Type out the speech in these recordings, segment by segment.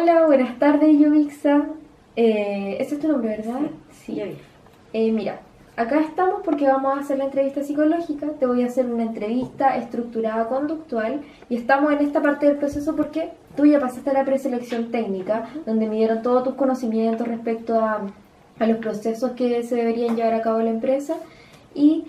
Hola, buenas tardes, Yovixa. Ese es tu nombre, ¿verdad? Sí, Yovixa. Mira, acá estamos porque vamos a hacer la entrevista psicológica. Te voy a hacer una entrevista estructurada conductual y estamos en esta parte del proceso porque tú ya pasaste a la preselección técnica, donde midieron todos tus conocimientos respecto a los procesos que se deberían llevar a cabo en la empresa y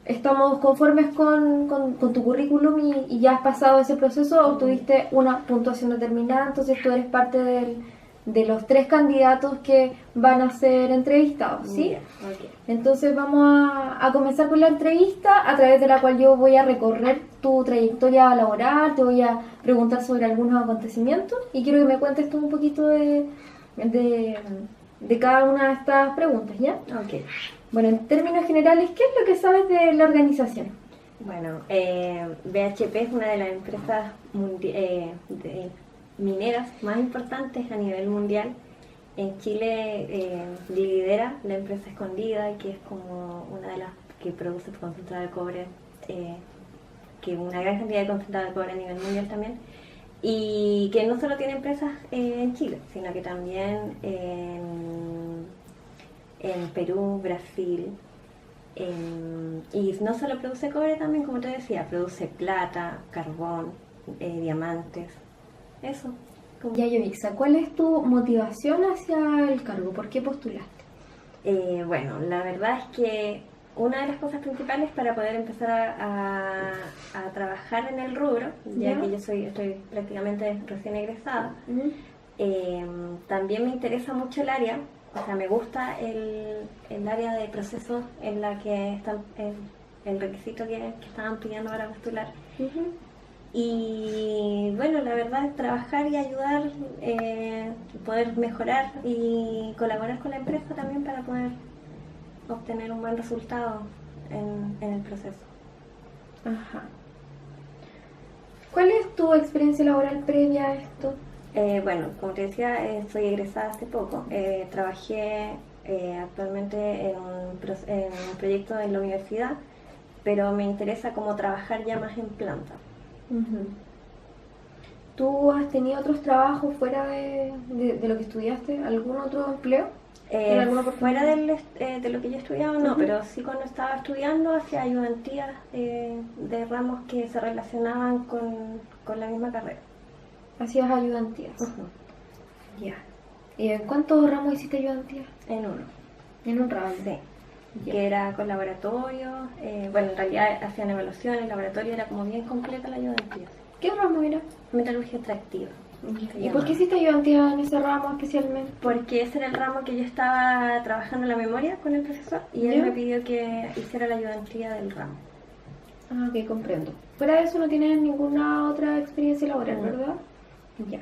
estamos conformes con tu currículum y ya has pasado ese proceso, obtuviste una puntuación determinada, entonces tú eres parte de los 3 candidatos que van a ser entrevistados, ¿sí? Yeah, okay. Entonces vamos a comenzar con la entrevista a través de la cual yo voy a recorrer tu trayectoria laboral, te voy a preguntar sobre algunos acontecimientos y quiero que me cuentes tú un poquito de cada una de estas preguntas, ¿ya? Okay. Bueno, en términos generales, ¿qué es lo que sabes de la organización? Bueno, BHP es una de las empresas mineras más importantes a nivel mundial. En Chile lidera la empresa Escondida, que es como una de las que produce concentrado de cobre, que una gran cantidad de concentrado de cobre a nivel mundial también. Y que no solo tiene empresas en Chile, sino que también en Perú, Brasil, y no solo produce cobre también, como te decía, produce plata, carbón, diamantes, eso. Ya, Yovixa, ¿cuál es tu motivación hacia el cargo? ¿Por qué postulaste? Bueno, la verdad es que una de las cosas principales para poder empezar a trabajar en el rubro, ya que yo estoy prácticamente recién egresada, también me interesa mucho el área. O sea, me gusta el área de procesos en la que están el requisito que estaban pidiendo para postular. Y bueno, la verdad es trabajar y ayudar, poder mejorar y colaborar con la empresa también para poder obtener un buen resultado en el proceso. Ajá. ¿Cuál es tu experiencia laboral previa a esto? Bueno, como te decía, soy egresada hace poco. Trabajé actualmente en un proyecto en la universidad, pero me interesa como trabajar ya más en planta. ¿Tú has tenido otros trabajos fuera de lo que estudiaste? ¿Algún otro empleo? Fuera de lo que yo estudiaba, no, pero sí cuando estaba estudiando hacía ayudantías de ramos que se relacionaban con la misma carrera. Hacías ayudantías. Ya. ¿Y en cuántos ramos hiciste ayudantías? En uno. En un ramo. Sí. Que era con laboratorio, bueno, en realidad hacían evaluaciones, el laboratorio era como bien completa la ayudantía. ¿Qué ramo era? Metalurgia extractiva. ¿Y por qué hiciste ayudantía en ese ramo especialmente? Porque ese era el ramo que yo estaba trabajando en la memoria con el profesor y él me pidió que hiciera la ayudantía del ramo. Ah, ok, comprendo. Fuera de eso no tienes ninguna otra experiencia laboral, ¿verdad? Ya.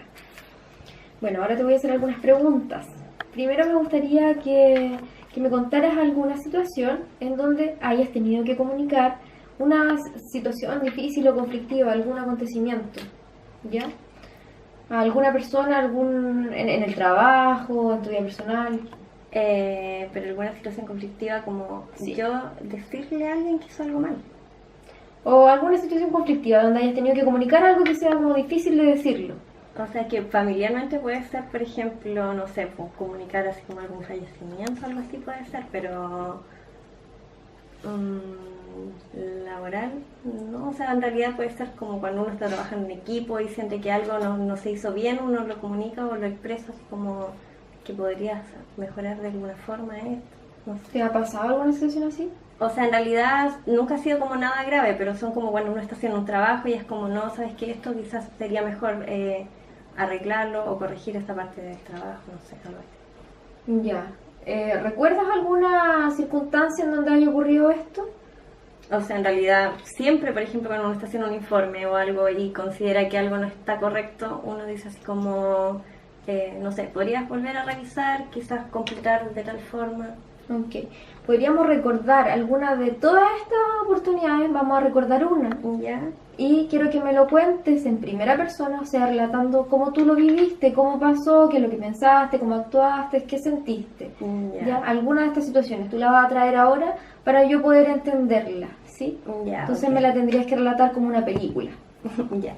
Bueno, ahora te voy a hacer algunas preguntas. Primero me gustaría que me contaras alguna situación en donde hayas tenido que comunicar una situación difícil o conflictiva, algún acontecimiento, ¿ya? A alguna persona, en el trabajo, en tu vida personal. Pero alguna situación conflictiva como yo decirle a alguien que hizo algo mal. O alguna situación conflictiva donde hayas tenido que comunicar algo que sea como difícil de decirlo. O sea, que familiarmente puede ser, por ejemplo, no sé, pues, comunicar así como algún fallecimiento, algo así puede ser, pero laboral, no, o sea, en realidad puede ser como cuando uno está trabajando en equipo y siente que algo no se hizo bien, uno lo comunica o lo expresa así como que podrías mejorar de alguna forma esto. No sé. ¿Te ha pasado alguna situación así? O sea, en realidad nunca ha sido como nada grave, pero son como cuando uno está haciendo un trabajo y es como, no, sabes que esto quizás sería mejor arreglarlo o corregir esta parte del trabajo, no sé, algo así. Ya. ¿Recuerdas alguna circunstancia en donde haya ocurrido esto? O sea, en realidad siempre, por ejemplo, cuando uno está haciendo un informe o algo y considera que algo no está correcto, uno dice así como, no sé, podrías volver a revisar, quizás completar de tal forma. Ok. Podríamos recordar alguna de todas estas oportunidades, vamos a recordar una. ¿Ya? Y quiero que me lo cuentes en primera persona, o sea, relatando cómo tú lo viviste, cómo pasó, qué es lo que pensaste, cómo actuaste, qué sentiste. ¿Ya? Alguna de estas situaciones tú la vas a traer ahora para yo poder entenderla, ¿sí? Ya, Entonces okay. me la tendrías que relatar como una película. Ya.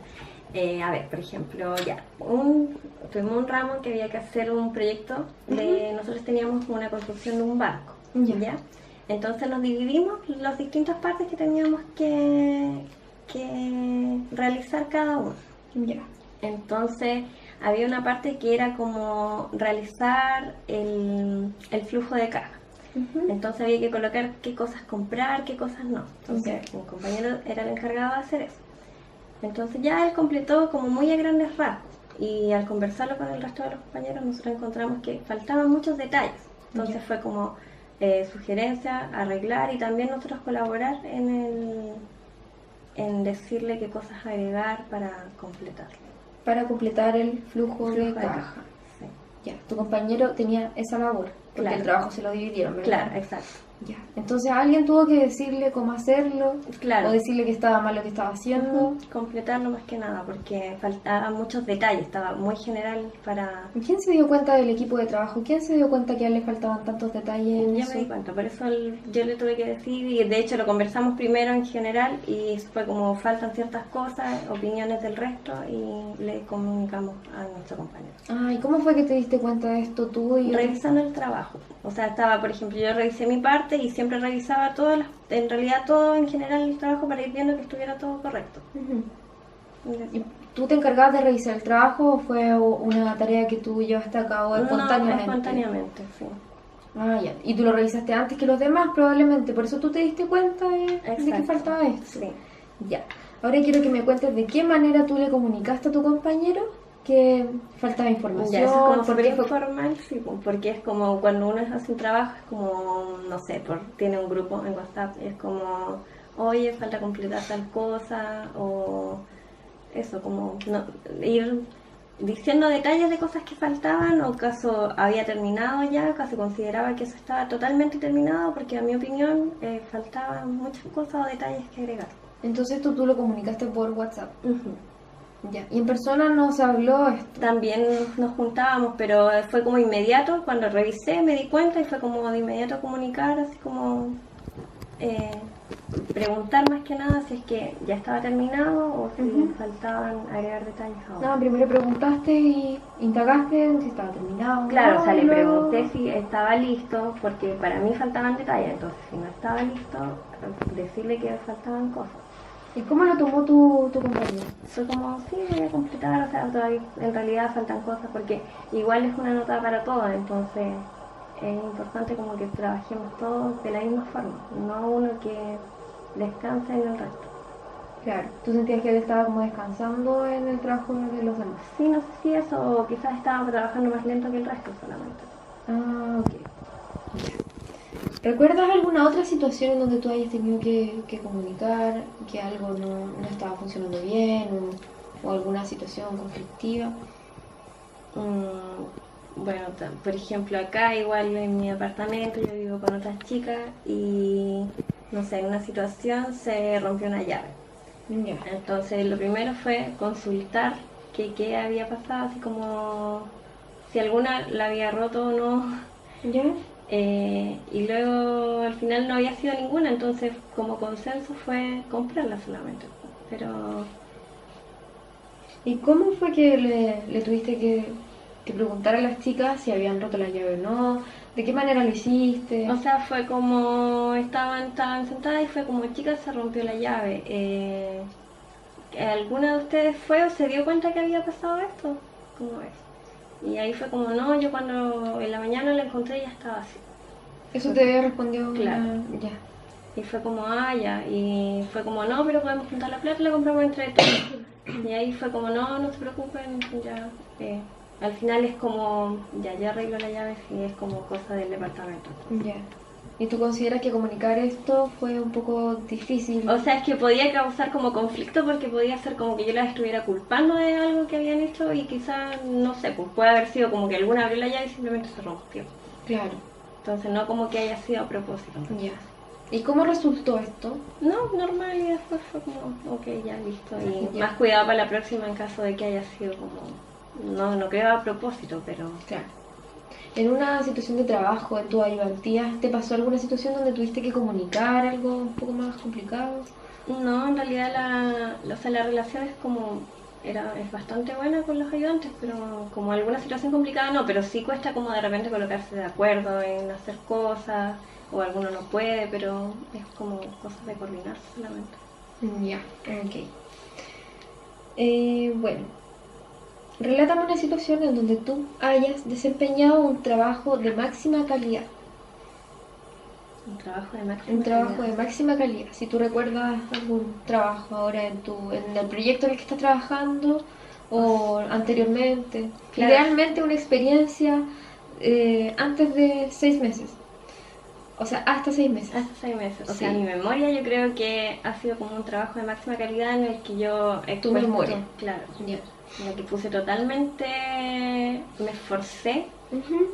A ver, por ejemplo, tuvimos un ramo que había que hacer un proyecto nosotros teníamos una construcción de un barco, ¿ya? Entonces nos dividimos las distintas partes que teníamos que realizar cada uno. Ya. Entonces había una parte que era como realizar el flujo de caja. Entonces había que colocar qué cosas comprar, qué cosas no. Entonces mi compañero era el encargado de hacer eso. Entonces ya él completó como muy a grandes rasgos. Y al conversarlo con el resto de los compañeros nosotros encontramos que faltaban muchos detalles. Entonces fue como sugerencia, arreglar y también nosotros colaborar en decirle qué cosas agregar para completarlo. Para completar el flujo de caja. Sí. Ya, tu compañero tenía esa labor, porque el trabajo se lo dividieron, ¿verdad? Claro, exacto. Ya. Entonces alguien tuvo que decirle cómo hacerlo, claro. O decirle que estaba mal lo que estaba haciendo. Completarlo más que nada, porque faltaban muchos detalles, estaba muy general para... ¿Quién se dio cuenta del equipo de trabajo? ¿Quién se dio cuenta que a él le faltaban tantos detalles? Yo me di cuenta, por eso yo le tuve que decir, y de hecho lo conversamos primero en general, y fue como faltan ciertas cosas, opiniones del resto, y le comunicamos a nuestro compañero. Ah, ¿y cómo fue que te diste cuenta de esto tú? Revisando el trabajo. O sea, estaba, por ejemplo, yo revisé mi parte y siempre revisaba en realidad todo en general el trabajo para ir viendo que estuviera todo correcto. ¿Y tú te encargabas de revisar el trabajo o fue una tarea que tú llevaste a cabo espontáneamente? No, espontáneamente, sí. Ah, ya. ¿Y tú lo revisaste antes que los demás probablemente? ¿Por eso tú te diste cuenta de que faltaba esto? Sí. Ya. Ahora quiero que me cuentes de qué manera tú le comunicaste a tu compañero que faltaba información. Ya, eso es como súper informal, sí, porque es como cuando uno hace un trabajo, es como, no sé, tiene un grupo en WhatsApp, es como, oye, falta completar tal cosa, o eso, como ir diciendo detalles de cosas que faltaban, o caso había terminado ya, caso consideraba que eso estaba totalmente terminado, porque a mi opinión faltaban muchas cosas o detalles que agregar. Entonces tú lo comunicaste por WhatsApp. Ya. ¿Y en persona no se habló esto? También nos juntábamos, pero fue como inmediato. Cuando revisé me di cuenta y fue como de inmediato comunicar, así como preguntar más que nada si es que ya estaba terminado o si faltaban agregar detalles ahora. No, primero preguntaste y indagaste si estaba terminado. Claro, o sea, le pregunté si estaba listo, porque para mí faltaban detalles, entonces si no estaba listo, decirle que faltaban cosas. ¿Y cómo lo tomó tu compañero? Fue como, sí, voy a completar, o sea, todavía en realidad faltan cosas, porque igual es una nota para todos, entonces es importante como que trabajemos todos de la misma forma, no uno que descanse en el resto. Claro, ¿tú sentías que él estaba como descansando en el trabajo de los demás? Sí, no sé si eso, o quizás estaba trabajando más lento que el resto solamente. Ah, ok. ¿Recuerdas alguna otra situación en donde tú hayas tenido que comunicar que algo no estaba funcionando bien o alguna situación conflictiva? Bueno, por ejemplo, acá igual en mi apartamento yo vivo con otras chicas y no sé, en una situación se rompió una llave. Ya. Entonces lo primero fue consultar qué había pasado, así como si alguna la había roto o no. ¿Ya? Y luego al final no había sido ninguna, entonces como consenso fue comprarla solamente. Pero... ¿Y cómo fue que le tuviste que preguntar a las chicas si habían roto la llave o no? ¿De qué manera lo hiciste? O sea, fue como estaban sentadas y fue como, chicas, se rompió la llave. ¿Alguna de ustedes fue o se dio cuenta que había pasado esto? ¿Cómo es? Y ahí fue como, no, yo cuando en la mañana la encontré ya estaba así. Eso te había respondido. Claro. Ya. Y fue como, ya. Y fue como, no, pero podemos juntar la plata y la compramos entre todos. Y ahí fue como, no se preocupen, ya. Al final es como, ya yo arreglo la llave si es como cosa del departamento. Ya. ¿Y tú consideras que comunicar esto fue un poco difícil? O sea, es que podía causar como conflicto porque podía ser como que yo las estuviera culpando de algo que habían hecho y quizás, no sé, pues puede haber sido como que alguna abrió la llave y simplemente se rompió. Claro. Entonces no como que haya sido a propósito. Ya. ¿Y cómo resultó esto? No, normal, y después fue como, ok, ya listo. Y más cuidado para la próxima en caso de que haya sido como, no creo a propósito, pero... Claro. En una situación de trabajo, en tu ayudantía, ¿te pasó alguna situación donde tuviste que comunicar algo un poco más complicado? No, en realidad la relación es como es bastante buena con los ayudantes, pero como alguna situación complicada no, pero sí cuesta como de repente colocarse de acuerdo en hacer cosas, o alguno no puede, pero es como cosas de coordinar solamente. Ya, ok. Bueno, relátame una situación en donde tú hayas desempeñado un trabajo de máxima calidad. Un trabajo de máxima Un trabajo calidad. de máxima calidad. Si tú recuerdas algún trabajo ahora en el proyecto en el que estás trabajando o anteriormente. Claro. Idealmente una experiencia antes de 6 meses. O sea, hasta 6 meses. Hasta 6 meses. O Sí. sea, mi memoria yo creo que ha sido como un trabajo de máxima calidad en el que yo he Tu puesto, memoria. claro, Ya. en el que puse totalmente, me esforcé Ujú.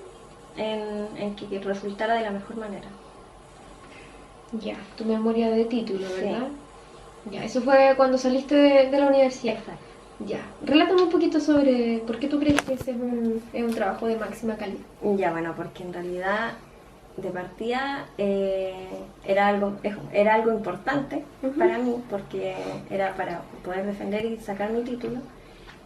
en que resultara de la mejor manera. Ya, tu memoria de título, Sí. ¿verdad? Ya, eso fue cuando saliste de la universidad. Exacto. Ya, relátame un poquito sobre por qué tú crees que ese es un trabajo de máxima calidad. Ya, bueno, porque en realidad de partida era algo importante Ujú. para mí, porque era para poder defender y sacar mi título.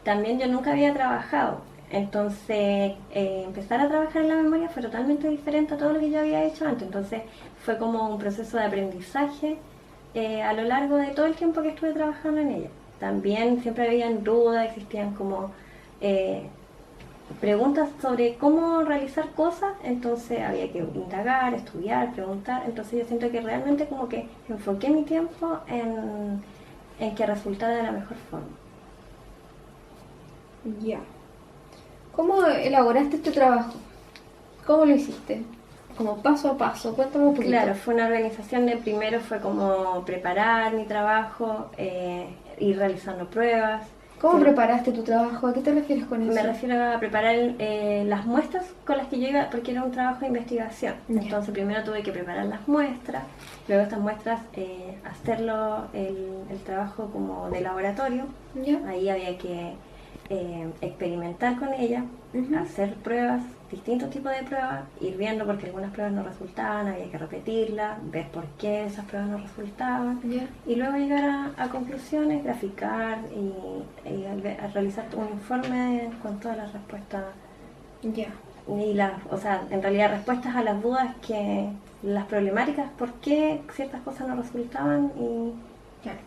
También yo nunca había trabajado, entonces empezar a trabajar en la memoria fue totalmente diferente a todo lo que yo había hecho antes. Entonces fue como un proceso de aprendizaje a lo largo de todo el tiempo que estuve trabajando en ella. También siempre habían dudas, existían como preguntas sobre cómo realizar cosas, entonces había que indagar, estudiar, preguntar. Entonces yo siento que realmente como que enfoqué mi tiempo en que resultara de la mejor forma. Ya. ¿Cómo elaboraste este trabajo? ¿Cómo lo hiciste? Como paso a paso, cuéntame un poquito. Claro, fue una organización de primero fue como preparar mi trabajo, ir realizando pruebas. ¿Cómo Sí. preparaste tu trabajo? ¿A qué te refieres con eso? Me refiero a preparar las muestras con las que yo iba, porque era un trabajo de investigación. Ya. Entonces primero tuve que preparar las muestras, luego estas muestras hacerlo el trabajo como de laboratorio. ¿Ya? Ahí había que experimentar con ella, Ujú. hacer pruebas, distintos tipos de pruebas, ir viendo porque algunas pruebas no resultaban, había que repetirlas, ver por qué esas pruebas no resultaban, Ya. y luego llegar a conclusiones, graficar y a realizar un informe con todas las respuestas Ya. y o sea, en realidad respuestas a las dudas las problemáticas, por qué ciertas cosas no resultaban y Claro.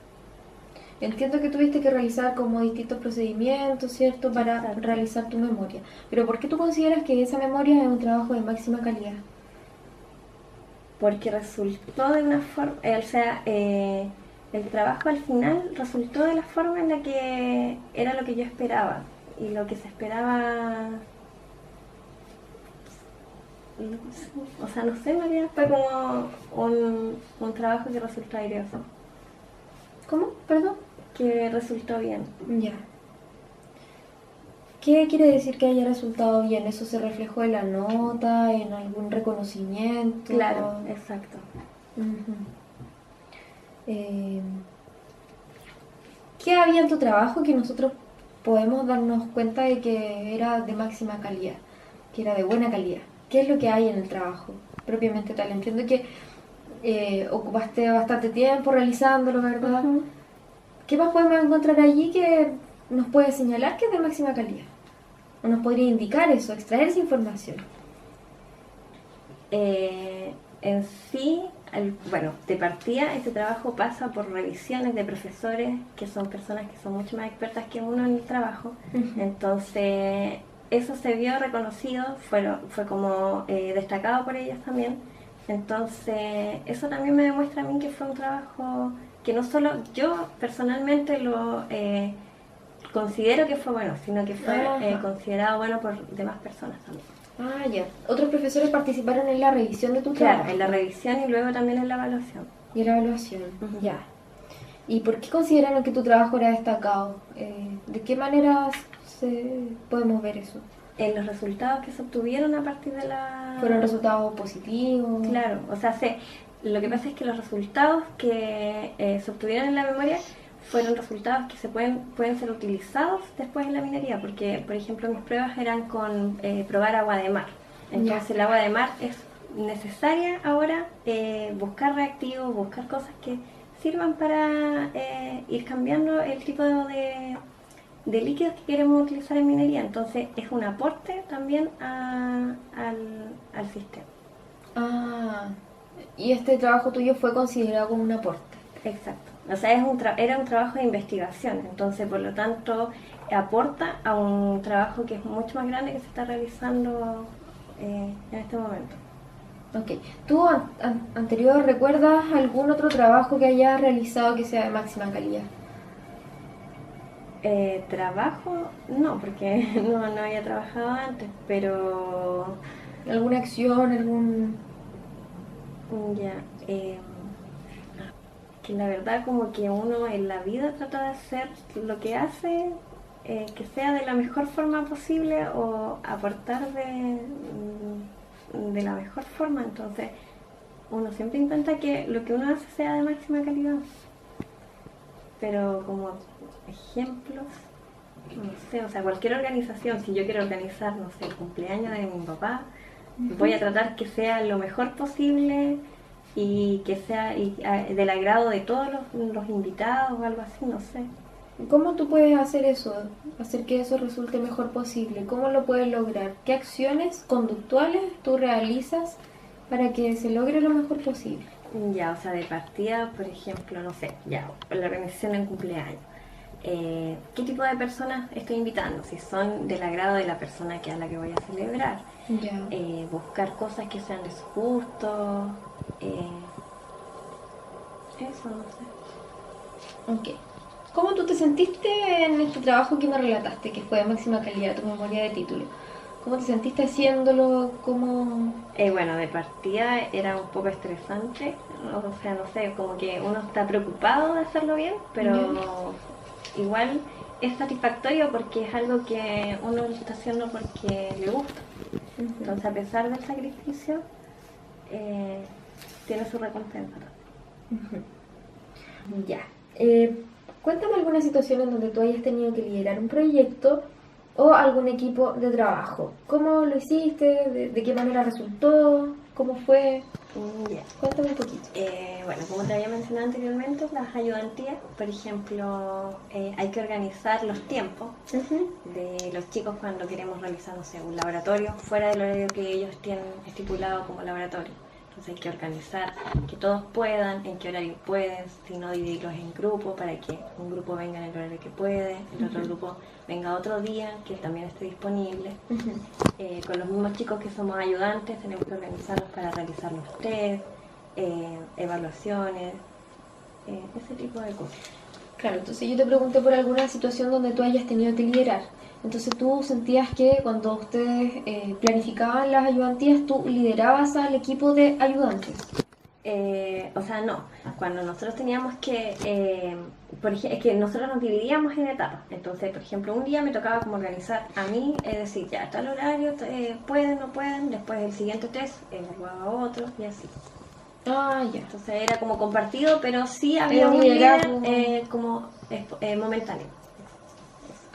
Entiendo que tuviste que realizar como distintos procedimientos, ¿cierto? Para Exacto. realizar tu memoria. Pero ¿por qué tú consideras que esa memoria es un trabajo de máxima calidad? porque resultó de una forma, o sea, el trabajo al final resultó de la forma en la que era lo que yo esperaba y lo que se esperaba, o sea, no sé, en realidad fue como un trabajo que resultó airoso, ¿Cómo? ¿Perdón? que resultó bien. Ya. ¿Qué quiere decir que haya resultado bien? ¿Eso se reflejó en la nota, en algún reconocimiento? Claro, exacto. Ujú. Eh, ¿Qué había en tu trabajo que nosotros podemos darnos cuenta de que era de máxima calidad, que era de buena calidad? ¿Qué es lo que hay en el trabajo propiamente tal? Entiendo que ocupaste bastante tiempo realizándolo, ¿verdad? Ujú. ¿Qué más podemos encontrar allí que nos puede señalar que es de máxima calidad? ¿O nos podría indicar eso, extraer esa información? En sí, bueno, de partida este trabajo pasa por revisiones de profesores que son personas que son mucho más expertas que uno en el trabajo. Ujú. Entonces, eso se vio reconocido, fue como destacado por ellas también. Entonces, eso también me demuestra a mí que fue un trabajo que no solo yo personalmente lo considero que fue bueno, sino que fue Ajá. considerado bueno por demás personas también. Ah, ya. Otros profesores participaron en la revisión de tu Claro, trabajo. en la revisión y luego también en la evaluación. Y en la evaluación. Ujú. Ya. ¿Y por qué consideraron que tu trabajo era destacado? ¿De qué manera podemos ver eso? En los resultados que se obtuvieron a partir de la... ¿Fueron resultados positivos? Claro, o sea, lo que pasa es que los resultados que se obtuvieron en la memoria fueron resultados que pueden ser utilizados después en la minería, porque, por ejemplo, mis pruebas eran con probar agua de mar. Entonces, Ya. el agua de mar es necesaria ahora buscar reactivos, buscar cosas que sirvan para ir cambiando el tipo de líquidos que queremos utilizar en minería. Entonces es un aporte también al sistema. Ah, y este trabajo tuyo fue considerado como un aporte. Exacto. O sea, era un trabajo de investigación, entonces por lo tanto aporta a un trabajo que es mucho más grande que se está realizando en este momento. Ok. ¿Tú anterior recuerdas algún otro trabajo que hayas realizado que sea de máxima calidad? Trabajo, no, porque no había trabajado antes, pero ¿Alguna acción, algún...? ya, que la verdad como que uno en la vida trata de hacer lo que hace, que sea de la mejor forma posible o aportar de la mejor forma. Entonces uno siempre intenta que lo que uno hace sea de máxima calidad. Pero como ejemplos, no sé, o sea, cualquier organización, si yo quiero organizar, no sé, el cumpleaños de mi papá, voy a tratar que sea lo mejor posible y que sea del agrado de todos los invitados o algo así, no sé. ¿Cómo tú puedes hacer eso? Hacer que eso resulte mejor posible. ¿Cómo lo puedes lograr? ¿Qué acciones conductuales tú realizas para que se logre lo mejor posible? Ya, o sea, de partida, por ejemplo, no sé, ya, la organización del cumpleaños. ¿Qué tipo de personas estoy invitando? Si son del agrado de la persona a la que voy a celebrar. Ya. Buscar cosas que sean de su gusto. Eso, no sé. Ok. ¿Cómo tú te sentiste en este trabajo que me relataste, que fue de máxima calidad, tu memoria de título? ¿Cómo te sentiste haciéndolo? ¿Cómo...? Bueno, de partida era un poco estresante, o sea, no sé, como que uno está preocupado de hacerlo bien, pero igual es satisfactorio porque es algo que uno lo está haciendo porque le gusta. Entonces, a pesar del sacrificio, tiene su recompensa. Ya. Cuéntame alguna situación en donde tú hayas tenido que liderar un proyecto o algún equipo de trabajo. ¿Cómo lo hiciste? ¿De qué manera resultó? ¿Cómo fue? Ya. Cuéntame un poquito. Bueno, como te había mencionado anteriormente, las ayudantías, por ejemplo, hay que organizar los tiempos de los chicos cuando queremos realizar, no sé, un laboratorio fuera del horario que ellos tienen estipulado como laboratorio. Entonces hay que organizar que todos puedan, en qué horario pueden, si no dividirlos en grupos para que un grupo venga en el horario que puede, el otro grupo venga otro día que también esté disponible. Con los mismos chicos que somos ayudantes tenemos que organizarnos para realizar los test, evaluaciones, ese tipo de cosas. Claro, entonces yo te pregunté por alguna situación donde tú hayas tenido que liderar. Entonces tú sentías que cuando ustedes planificaban las ayudantías, tú liderabas al equipo de ayudantes. O sea, no. Cuando nosotros teníamos que, es que nosotros nos dividíamos en etapas. Entonces, por ejemplo, un día me tocaba como organizar a mí, decir, ya, tal horario, pueden, no pueden, después el siguiente test, evaluaba a otros y así. Ah, ya. Entonces era como compartido, pero sí había Era un liderazgo. líder como momentáneo.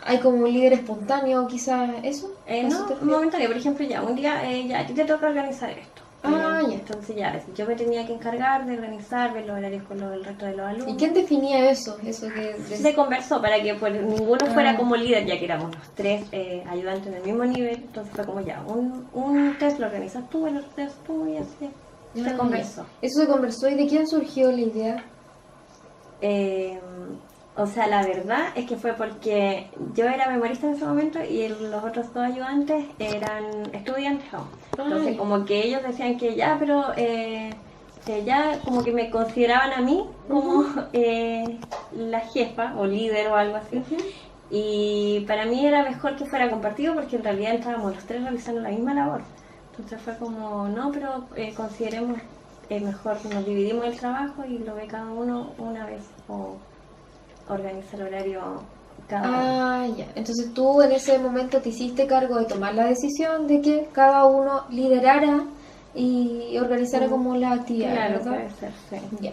Hay como un líder espontáneo, quizás, ¿eso? ¿Eso te No, refieres? momentáneo, por ejemplo, ya, un día ya a ti te toca organizar esto. Ah, ya. Entonces ya, yo me tenía que encargar de organizar, ver los horarios con el resto de los alumnos. ¿Y quién definía eso? Eso que Se conversó para que pues, ninguno fuera Ah. como líder, ya que éramos los tres ayudantes del mismo nivel. Entonces fue como ya, un test lo organizas tú, el otro test tú y así. Se Ah, conversó. ya. Eso se conversó. ¿Y de quién surgió la idea? O sea, la verdad es que fue porque yo era memorista en ese momento y los otros dos ayudantes eran estudiantes aún. Entonces, Ay. como que ellos decían que ya, pero ya como que me consideraban a mí como la jefa o líder o algo así. Y para mí era mejor que fuera compartido porque en realidad estábamos los tres realizando la misma labor. Entonces fue como, no, pero consideremos mejor, nos dividimos el trabajo y lo ve cada uno una vez o organiza el horario cada uno. Ah, ya. Entonces tú en ese momento te hiciste cargo de tomar la decisión de que cada uno liderara y organizara como las actividades, Claro, ¿verdad? puede ser, sí. Ya.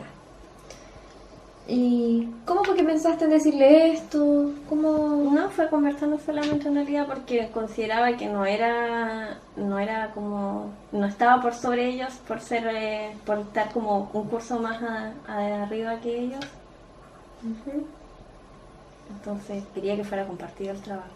¿Y cómo fue que pensaste en decirle esto? ¿Cómo...? No, fue conversando solamente en realidad porque consideraba que no era como, no estaba por sobre ellos, por ser, por estar como un curso más arriba que ellos. entonces quería que fuera compartido el trabajo.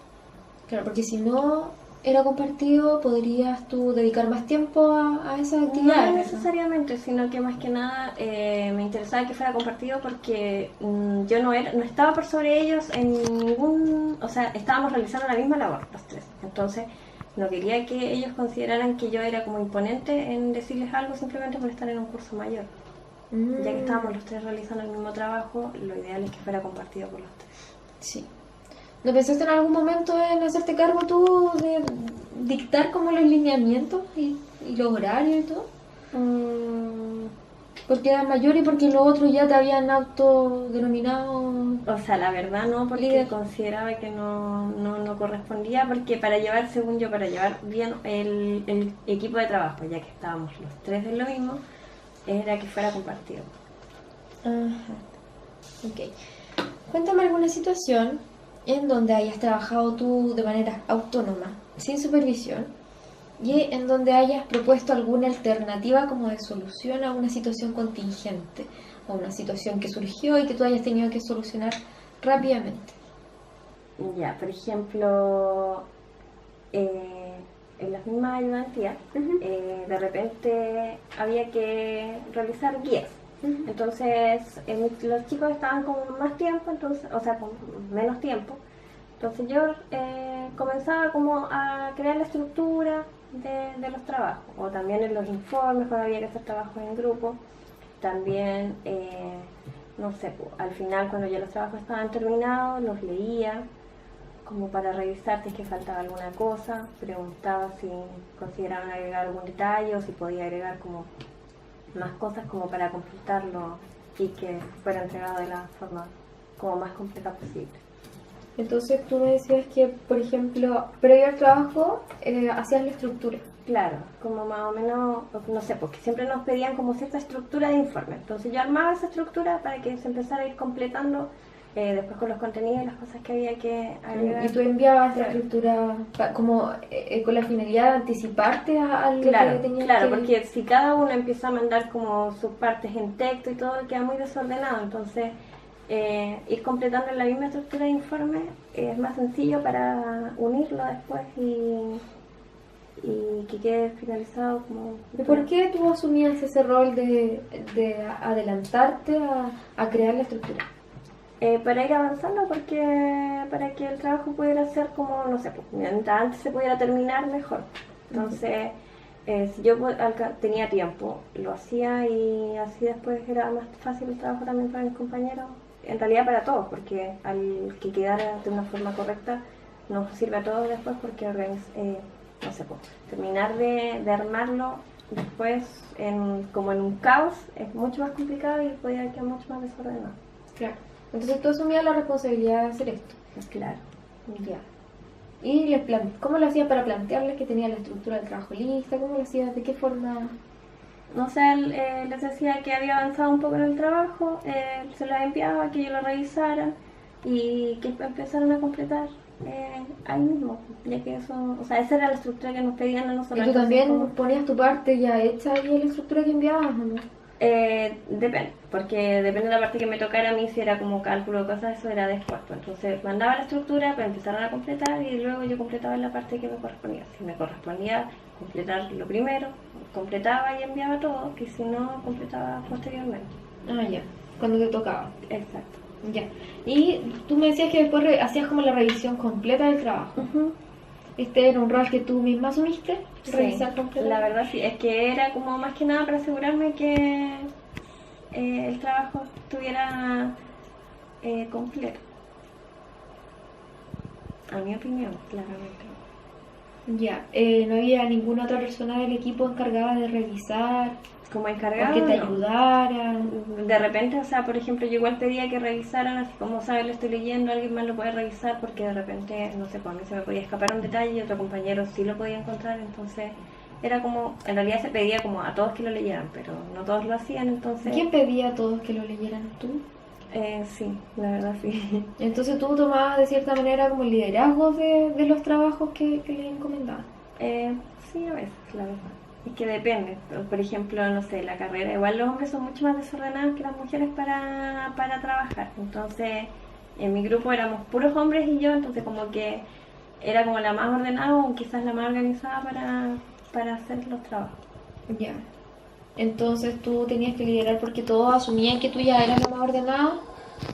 Claro, porque si no era compartido, podrías tú dedicar más tiempo a esas No actividades. necesariamente, sino que más que nada me interesaba que fuera compartido porque yo no estaba por sobre ellos en ningún, o sea, estábamos realizando la misma labor los tres, entonces no quería que ellos consideraran que yo era como imponente en decirles algo simplemente por estar en un curso mayor. Ya que estábamos los tres realizando el mismo trabajo, lo ideal es que fuera compartido por los tres. Sí. ¿No pensaste en algún momento en hacerte cargo tú de dictar como los lineamientos y los horarios y todo? Porque eras mayor y porque los otros ya te habían autodenominado. O sea, la verdad no, porque líder. consideraba que no correspondía, porque para llevar, según yo, para llevar bien el equipo de trabajo, ya que estábamos los tres en lo mismo, era que fuera compartido. Ajá. Ok. Cuéntame alguna situación en donde hayas trabajado tú de manera autónoma, sin supervisión, y en donde hayas propuesto alguna alternativa como de solución a una situación contingente, a una situación que surgió y que tú hayas tenido que solucionar rápidamente. Ya, por ejemplo, en las mismas ayudantías, de repente había que realizar guías. Entonces, los chicos estaban con más tiempo, entonces, o sea, con menos tiempo. Entonces yo comenzaba como a crear la estructura de los trabajos, o también en los informes cuando había que hacer trabajos en grupo. También, no sé, al final cuando ya los trabajos estaban terminados, los leía como para revisar si es que faltaba alguna cosa, preguntaba si consideraban agregar algún detalle o si podía agregar como más cosas como para completarlo y que fuera entregado de la forma como más completa posible. Entonces tú me decías que, por ejemplo, previo al trabajo hacías la estructura. Claro, como más o menos, no sé, porque siempre nos pedían como cierta estructura de informe. Entonces yo armaba esa estructura para que se empezara a ir completando después con los contenidos y las cosas que había que agregar. Y tú enviabas la estructura como con la finalidad de anticiparte a lo Claro, que tenías claro, que... porque si cada uno empieza a mandar como sus partes en texto y todo, queda muy desordenado. Entonces, ir completando la misma estructura de informe es más sencillo para unirlo después y que quede finalizado como... ¿Y por qué tú asumías ese rol de adelantarte a crear la estructura? Para ir avanzando, porque para que el trabajo pudiera ser como, no sé, pues, mientras antes se pudiera terminar mejor. Entonces, si yo tenía tiempo, lo hacía y así después era más fácil el trabajo también para mis compañeros. En realidad para todos, porque al que quedara de una forma correcta nos sirve a todos después porque no sé, pues, terminar de armarlo después como en un caos es mucho más complicado y podría quedar mucho más desordenado. Claro. Entonces tú asumías la responsabilidad de hacer esto. Claro. Ya. ¿Y cómo lo hacías para plantearles que tenía la estructura del trabajo lista? ¿Cómo lo hacías? ¿De qué forma? No sé, les decía que había avanzado un poco en el trabajo, se los enviaba, que ellos lo revisaran y que empezaran a completar ahí mismo, ya que eso, o sea, esa era la estructura que nos pedían a nosotros. ¿Y tú también ponías tu parte ya hecha ahí en la estructura que enviabas o no? Depende, porque depende de la parte que me tocara a mí, si era como cálculo o cosas, eso era después. Pues. Entonces mandaba la estructura, pero empezaron a completar y luego yo completaba la parte que me correspondía. Si me correspondía completar lo primero, completaba y enviaba todo, que si no, completaba posteriormente. Ah, ya, cuando te tocaba. Exacto. Ya. Y tú me decías que después hacías como la revisión completa del trabajo. ¿Este era un rol que tú misma asumiste? ¿Revisar Sí, completo? la verdad sí, es que era como más que nada para asegurarme que el trabajo estuviera completo. A mi opinión, claramente. Ya, no había ninguna otra persona del equipo encargada de revisar Como o encargado, que te no. ayudara. De repente, o sea, por ejemplo, yo igual pedía que revisaran, así como sabes, lo estoy leyendo, alguien más lo puede revisar, porque de repente, no sé, pues a mí se me podía escapar un detalle y otro compañero sí lo podía encontrar, entonces era como, en realidad se pedía como a todos que lo leyeran, pero no todos lo hacían, entonces... ¿Quién pedía a todos que lo leyeran? ¿Tú? Sí, la verdad sí. Entonces tú tomabas de cierta manera como el liderazgo de los trabajos que les encomendaban. Sí, a veces, la verdad. Es que depende. Por ejemplo, no sé, la carrera. Igual los hombres son mucho más desordenados que las mujeres para trabajar. Entonces, en mi grupo éramos puros hombres y yo, entonces como que era como la más ordenada o quizás la más organizada para hacer los trabajos. Ya. Entonces tú tenías que liderar porque todos asumían que tú ya eras la más ordenada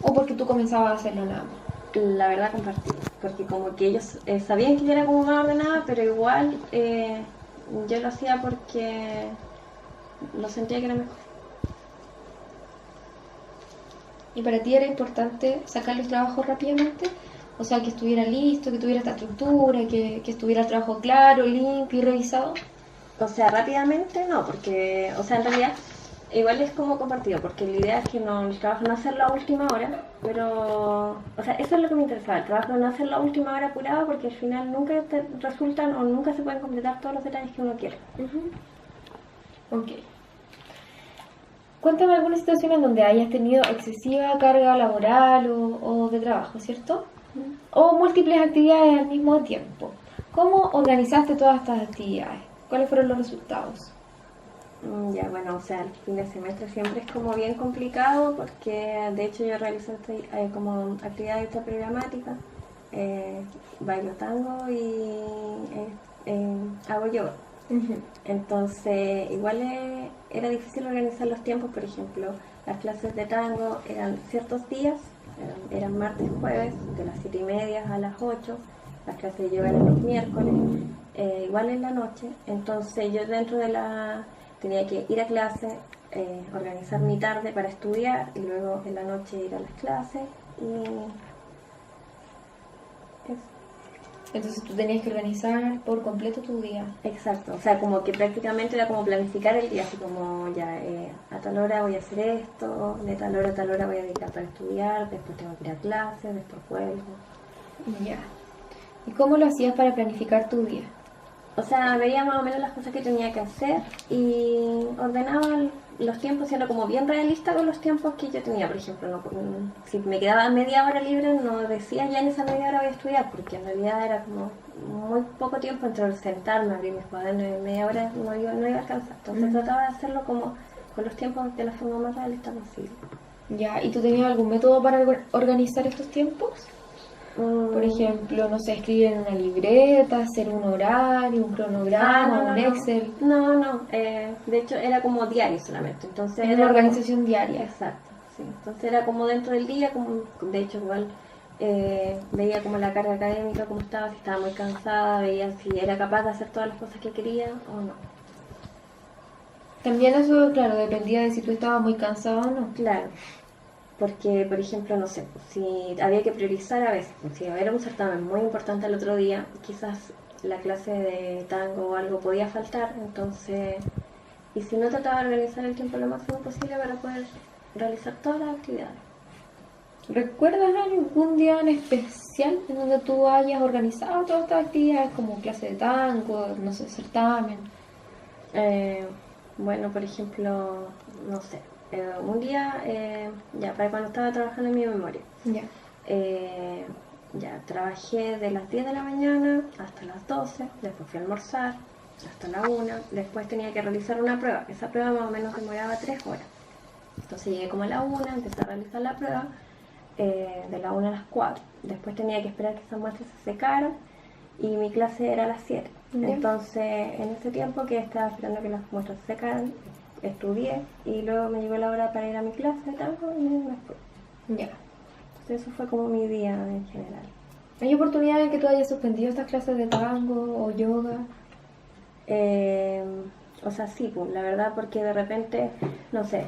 o porque tú comenzabas a hacerlo nada más. La verdad compartí, porque como que ellos sabían que yo era como más ordenada, pero igual yo lo hacía porque lo sentía que era mejor. ¿Y para ti era importante sacar los trabajos rápidamente? O sea, que estuviera listo, que tuviera esta estructura, que estuviera el trabajo claro, limpio y revisado. O sea, rápidamente no, porque, o sea, en realidad igual es como compartido, porque la idea es que no, el trabajo no hacerlo a última hora, pero, o sea, eso es lo que me interesaba, el trabajo no hacerlo a última hora apurado, porque al final nunca te resultan o nunca se pueden completar todos los detalles que uno quiere. Ok. Cuéntame alguna situación en donde hayas tenido excesiva carga laboral o de trabajo, ¿cierto? O múltiples actividades al mismo tiempo. ¿Cómo organizaste todas estas actividades? ¿Cuáles fueron los resultados? Ya, bueno, o sea, el fin de semestre siempre es como bien complicado porque de hecho yo realizo como actividades extraprogramáticas, bailo tango y hago yoga. Entonces, igual era difícil organizar los tiempos, por ejemplo, las clases de tango eran ciertos días, eran martes, jueves, de las 7:30 a las 8, las clases de yoga eran los miércoles, igual en la noche, entonces yo dentro de la tenía que ir a clase, organizar mi tarde para estudiar y luego en la noche ir a las clases y eso. Entonces tú tenías que organizar por completo tu día. Exacto, o sea, como que prácticamente era como planificar el día, así como ya a tal hora voy a hacer esto, de tal hora a tal hora voy a dedicar para estudiar, después tengo que ir a clases, después vuelvo. Ya. ¿Y cómo lo hacías para planificar tu día? O sea, veía más o menos las cosas que tenía que hacer y ordenaba los tiempos, y era como bien realista con los tiempos que yo tenía. Por ejemplo, no, si me quedaba media hora libre, no decía ya en esa media hora voy a estudiar, porque en realidad era como muy poco tiempo entre sentarme, abrir mis cuadernos y media hora no iba a alcanzar. Entonces trataba de hacerlo como con los tiempos de la forma más realista posible. Ya. ¿Y tú tenías algún método para organizar estos tiempos? Por ejemplo, no sé, escribir en una libreta, hacer un horario, un cronograma, un Excel. No, de hecho era como diario solamente, entonces Es era una organización diaria. Exacto, sí, entonces era como dentro del día, como de hecho igual veía como la carga académica, cómo estaba, si estaba muy cansada, veía si era capaz de hacer todas las cosas que quería o no. También eso, claro, dependía de si tú estabas muy cansado o no. Claro, porque por ejemplo, no sé, si había que priorizar a veces, si era un certamen muy importante el otro día, quizás la clase de tango o algo podía faltar, entonces, y si no, trataba de organizar el tiempo lo máximo posible para poder realizar todas las actividades. ¿Recuerdas algún día en especial en donde tú hayas organizado todas estas actividades como clase de tango, no sé, certamen? Bueno, por ejemplo, no sé, un día, ya para cuando estaba trabajando en mi memoria, Ya. ya trabajé de las 10 de la mañana hasta las 12, después fui a almorzar hasta la 1, después tenía que realizar una prueba, esa prueba más o menos demoraba 3 horas. Entonces llegué como a la 1, empecé a realizar la prueba, de la 1 a las 4, después tenía que esperar que esas muestras se secaran y mi clase era a las 7. Ya. Entonces, en ese tiempo que estaba esperando que las muestras se secaran, estudié y luego me llegó la hora para ir a mi clase de tango y me fui. Ya. Entonces, eso fue como mi día en general. ¿Hay oportunidad en que tú hayas suspendido estas clases de tango o yoga? O sea, sí, pues, la verdad, porque de repente, no sé,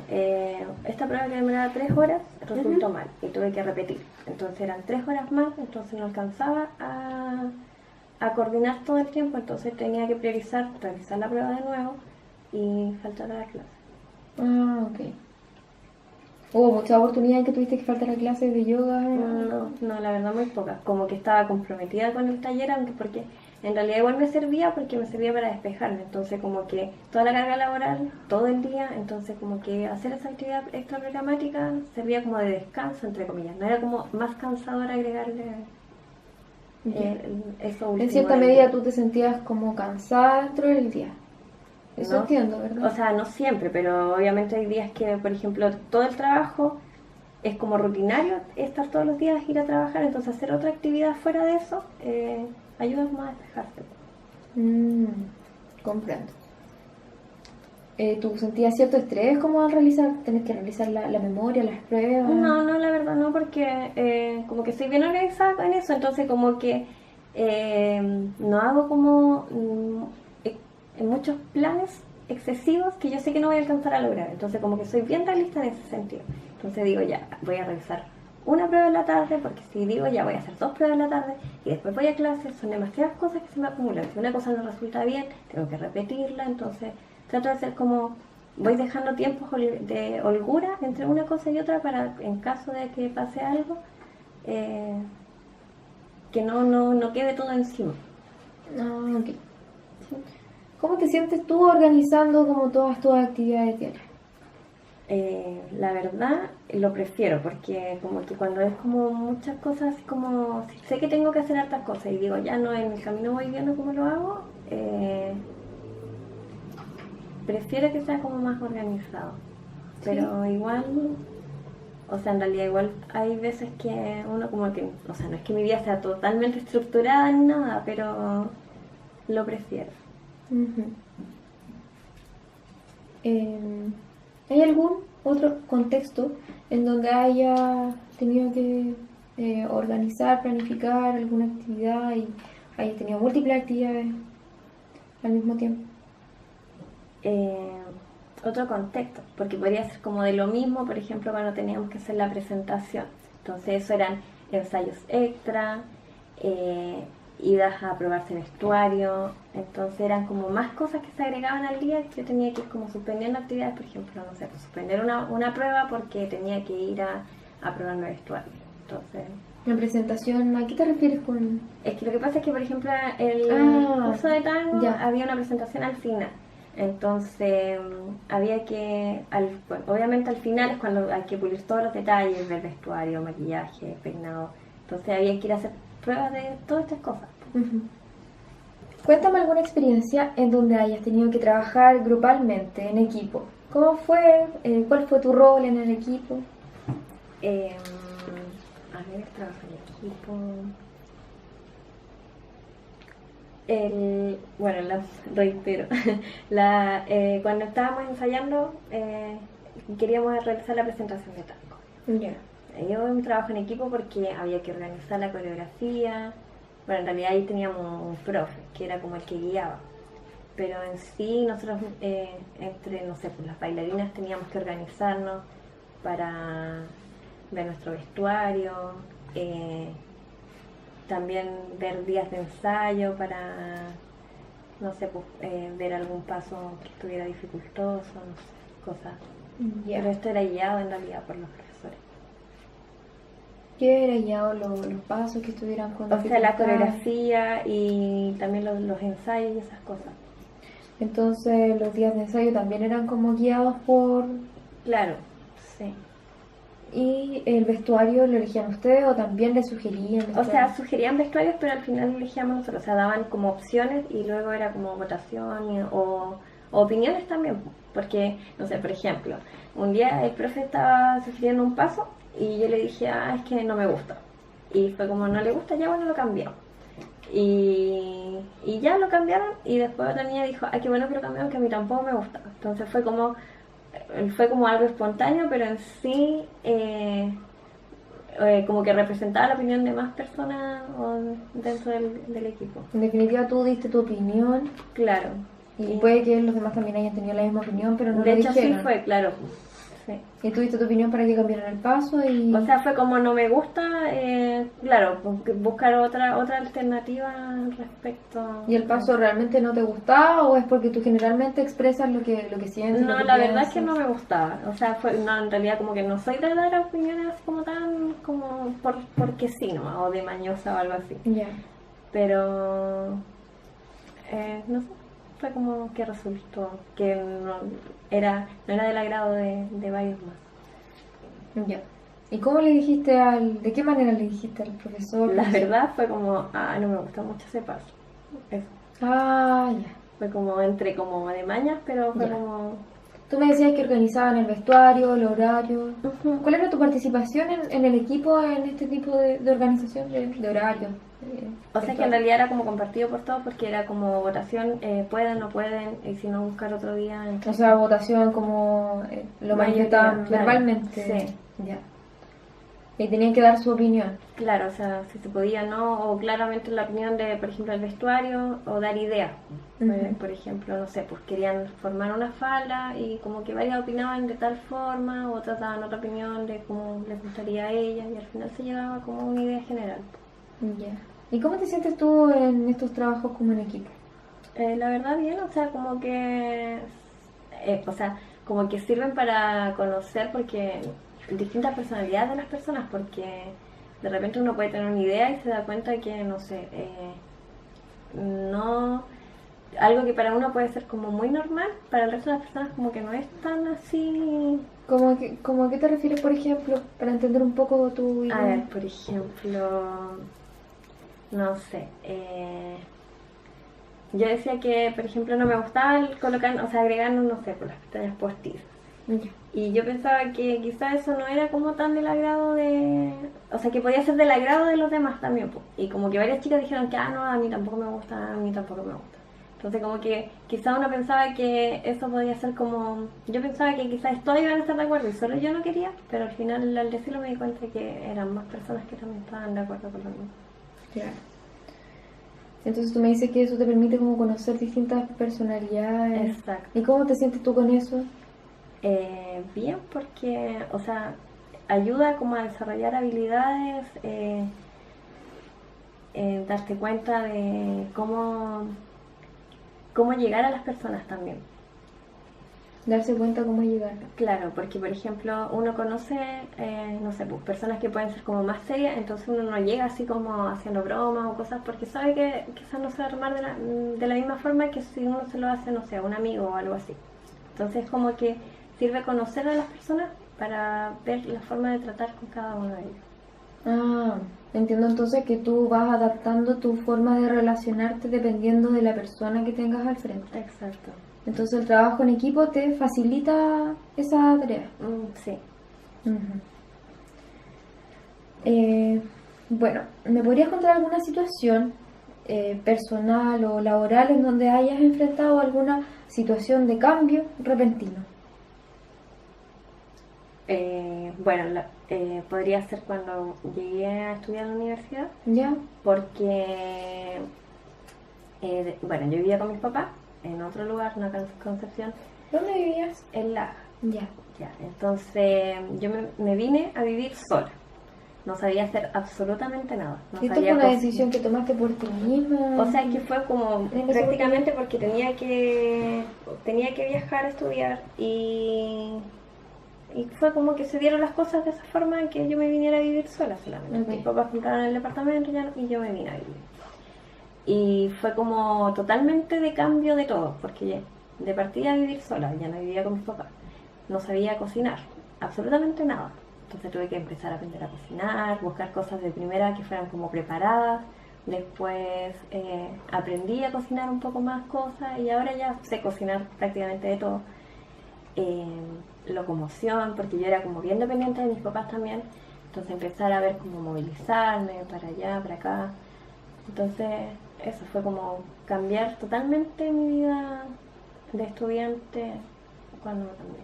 esta prueba que demoraba 3 horas resultó mal y tuve que repetir. Entonces eran 3 horas más, entonces no alcanzaba a coordinar todo el tiempo, entonces tenía que priorizar, realizar la prueba de nuevo y faltar a la clase. Ah, ok. ¿Hubo mucha oportunidad en que tuviste que faltar a clases de yoga? No, la verdad muy pocas. Como que estaba comprometida con el taller, aunque porque en realidad igual me servía porque me servía para despejarme. Entonces como que toda la carga laboral, todo el día, entonces como que hacer esa actividad extra programática servía como de descanso, entre comillas. No era como más cansador agregarle eso último. En cierta medida tú te sentías como cansada dentro del día. Eso ¿no? entiendo, ¿verdad? O sea, no siempre, pero obviamente hay días que, por ejemplo, todo el trabajo es como rutinario estar todos los días, ir a trabajar, entonces hacer otra actividad fuera de eso ayuda como a despejarse. Comprendo. ¿Tú sentías cierto estrés como al tener que realizar la memoria, las pruebas? No, la verdad no, porque como que soy bien organizada en eso, entonces como que no hago como en muchos planes excesivos que yo sé que no voy a alcanzar a lograr, entonces como que soy bien realista en ese sentido. Entonces digo, ya, voy a revisar una prueba en la tarde, porque si digo ya voy a hacer 2 pruebas en la tarde y después voy a clases, son demasiadas cosas que se me acumulan. Si una cosa no resulta bien, tengo que repetirla, entonces trato de hacer como, voy dejando tiempos de holgura entre una cosa y otra para, en caso de que pase algo, que no quede todo encima. Ah, ok. ¿Cómo te sientes tú organizando como todas tus actividades diarias? La verdad lo prefiero porque como que cuando es como muchas cosas así como si sé que tengo que hacer hartas cosas y digo ya no en el camino voy viendo cómo lo hago, prefiero que sea como más organizado, pero igual, o sea, en realidad igual hay veces que uno como que, o sea, no es que mi vida sea totalmente estructurada ni nada, pero lo prefiero. ¿Hay algún otro contexto en donde haya tenido que organizar, planificar alguna actividad y hayas tenido múltiples actividades al mismo tiempo? Otro contexto, porque podría ser como de lo mismo, por ejemplo, cuando teníamos que hacer la presentación. Entonces eso eran ensayos extra, idas a probarse vestuario, entonces eran como más cosas que se agregaban al día que yo tenía que ir como suspendiendo actividades, por ejemplo, no sé, pues, suspender una prueba porque tenía que ir a probarme vestuario. Entonces, La presentación, ¿a qué te refieres con...? es que lo que pasa es que, por ejemplo, el curso de tango había una presentación al final. Entonces había que, bueno, obviamente al final es cuando hay que pulir todos los detalles del vestuario, maquillaje, peinado. Entonces había que ir a hacer pruebas de todas estas cosas. Cuéntame alguna experiencia en donde hayas tenido que trabajar grupalmente, en equipo. ¿Cómo fue? ¿Cuál fue tu rol en el equipo? A ver, trabajo en equipo. Bueno, reitero, cuando estábamos ensayando queríamos realizar la presentación de tango. Ya. Yo un trabajo en equipo porque había que organizar la coreografía. Bueno, en realidad ahí teníamos un profe que era como el que guiaba, pero en sí nosotros entre, no sé, pues las bailarinas teníamos que organizarnos para ver nuestro vestuario, también ver días de ensayo para, no sé, pues, ver algún paso que estuviera dificultoso, no sé, cosas. Pero esto era guiado en realidad por los profesores. ¿Qué era guiado los pasos que estuvieran con o sea, la coreografía y también los ensayos y esas cosas. Entonces los días de ensayo también eran como guiados por... Claro, sí. ¿Y el vestuario lo elegían ustedes o también le sugerían vestuarios? O sea, sugerían vestuarios, pero al final lo elegíamos nosotros. O sea, daban como opciones y luego era como votación o opiniones también. Porque, no sé, por ejemplo, un día el profe estaba sugiriendo un paso y yo le dije, es que no me gusta. Y fue como, no le gusta, ya bueno, lo cambiamos. Y ya lo cambiaron y después otra niña dijo, qué bueno que lo cambiaron, que a mí tampoco me gusta. Entonces fue como algo espontáneo, pero en sí como que representaba la opinión de más personas dentro del equipo. En definitiva, tú diste tu opinión. Claro. Y puede que los demás también hayan tenido la misma opinión, pero no lo dijeron. De hecho, sí fue, claro. Sí. Y tú diste tu opinión para que cambiaran el paso y... O sea, fue como no me gusta, claro, buscar otra alternativa respecto... ¿Y el paso realmente no te gustaba o es porque tú generalmente expresas lo que sientes? No, la verdad es que no me gustaba. O sea, en realidad como que no soy de dar opiniones como tan, como porque sí, ¿no? O de mañosa o algo así. Ya. Pero, no sé, fue como que resultó que no era del agrado de varios más. Ya. ¿Y cómo le dijiste de qué manera le dijiste al profesor? La verdad fue como, no me gusta mucho ese paso. Eso. Ya. Fue como entre como de mañas, pero fue como... Tú me decías que organizaban el vestuario, el horario. Ujú. ¿Cuál era tu participación en el equipo en este tipo de organización de horario? O sea que en realidad era como compartido por todos porque era como votación, pueden, no pueden, y si no buscar otro día. O sea, votación como lo manifestaban Claro, verbalmente. sí. Ya. Y tenían que dar su opinión. Claro, o sea, si se podía o no, o claramente la opinión de, por ejemplo, el vestuario, o dar ideas. Ujú. Por ejemplo, no sé, pues querían formar una falda y como que varias opinaban de tal forma, otras daban otra opinión de cómo les gustaría a ellas, y al final se llegaba como a una idea general. Ya. ¿Y cómo te sientes tú en estos trabajos como en equipo? La verdad bien, o sea, como que, o sea, como que sirven para conocer porque distintas personalidades de las personas, porque de repente uno puede tener una idea y se da cuenta que, no sé, no, algo que para uno puede ser como muy normal, para el resto de las personas como que no es tan así. ¿Cómo a qué te refieres, por ejemplo, para entender un poco tu A ver, idea? por ejemplo, no sé, yo decía que, por ejemplo, no me gustaba el colocar, o sea, agregar, no sé, por las pestañas postizas. Ya. Y yo pensaba que quizás eso no era como tan del agrado de... O sea, que podía ser del agrado de los demás también, po. Y como que varias chicas dijeron que, no, a mí tampoco me gusta, a mí tampoco me gusta. Entonces como que quizás uno pensaba que eso podía ser como... Yo pensaba que quizás todos iban a estar de acuerdo y solo yo no quería, pero al final al decirlo me di cuenta que eran más personas que también estaban de acuerdo con lo mismo. Claro. Entonces tú me dices que eso te permite como conocer distintas personalidades. Exacto. ¿Y cómo te sientes tú con eso? Bien, porque, o sea, ayuda como a desarrollar habilidades, darte cuenta de cómo llegar a las personas también. Darse cuenta cómo llegar. Claro, porque por ejemplo uno conoce, no sé, pues, personas que pueden ser como más serias, entonces uno no llega así como haciendo bromas o cosas porque sabe que quizás no se va a armar de la misma forma que si uno se lo hace, no sé, a un amigo o algo así. Entonces como que sirve conocer a las personas para ver la forma de tratar con cada uno de ellos. Ah, entiendo entonces que tú vas adaptando tu forma de relacionarte dependiendo de la persona que tengas al frente. Exacto. Entonces el trabajo en equipo te facilita esa tarea. Sí. Ujú. Bueno, ¿me podrías contar alguna situación personal o laboral en donde hayas enfrentado alguna situación de cambio repentino? Bueno, podría ser cuando llegué a estudiar en la universidad, ¿Ya? porque, bueno, yo vivía con mis papás en otro lugar, una Concepción, ¿Dónde vivías? en La. Ya. Ya, entonces yo me vine a vivir sola. No sabía hacer absolutamente nada. No ¿Esto sabía fue una cocinar. decisión que tomaste por ti misma? O sea, que fue como ¿En esa prácticamente porque tenía que viajar a estudiar y fue como que se dieron las cosas de esa forma que yo me viniera a vivir sola solamente. Ok. Mis papás compraron el departamento y yo me vine a vivir. Y fue como totalmente de cambio de todo, porque de partida a vivir sola, ya no vivía con mis papás. No sabía cocinar, absolutamente nada. Entonces tuve que empezar a aprender a cocinar, buscar cosas de primera que fueran como preparadas. Después aprendí a cocinar un poco más cosas y ahora ya sé cocinar prácticamente de todo. Locomoción, porque yo era como bien dependiente de mis papás también. Entonces empezar a ver cómo movilizarme para allá, para acá. Entonces eso fue como cambiar totalmente mi vida de estudiante cuando me cambié.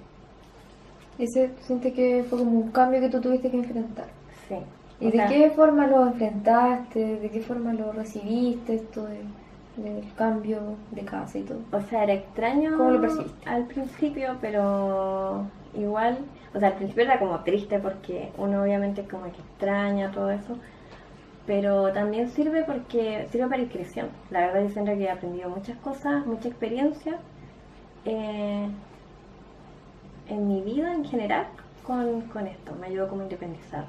Ese siente que fue como un cambio que tú tuviste que enfrentar. Sí. ¿Y de qué forma lo enfrentaste? ¿De qué forma lo recibiste esto del cambio de casa y todo? O sea, era extraño. ¿Cómo lo percibiste? Al principio, pero igual, o sea, al principio era como triste porque uno obviamente como que extraña todo eso, pero también sirve para ir creciendo. La verdad yo siento que he aprendido muchas cosas, mucha experiencia en mi vida en general con esto. Me ayudó como a independizar.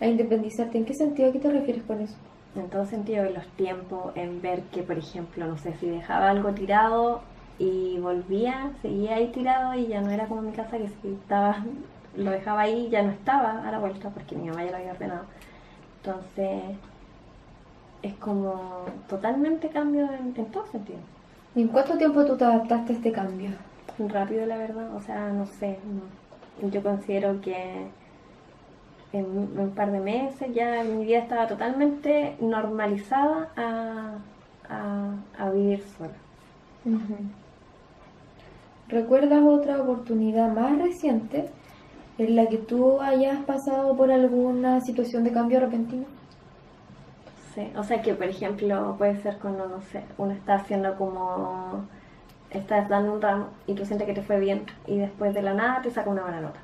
A independizarte, ¿en qué sentido? ¿A qué te refieres con eso? En todo sentido, en los tiempos, en ver que, por ejemplo, no sé, si dejaba algo tirado y volvía, seguía ahí tirado y ya no era como en mi casa que si lo dejaba ahí y ya no estaba a la vuelta porque mi mamá ya lo había ordenado. Entonces, es como totalmente cambio en todo sentido. ¿Y en cuánto tiempo tú te adaptaste a este cambio? Rápido, la verdad, o sea, no sé, yo considero que en un par de meses ya mi vida estaba totalmente normalizada a vivir sola. Ujú. ¿Recuerdas otra oportunidad más reciente en la que tú hayas pasado por alguna situación de cambio repentino? Sí, o sea que por ejemplo puede ser cuando, no sé, uno está haciendo como, estás dando un ramo y tú sientes que te fue bien y después de la nada te saca una mala nota.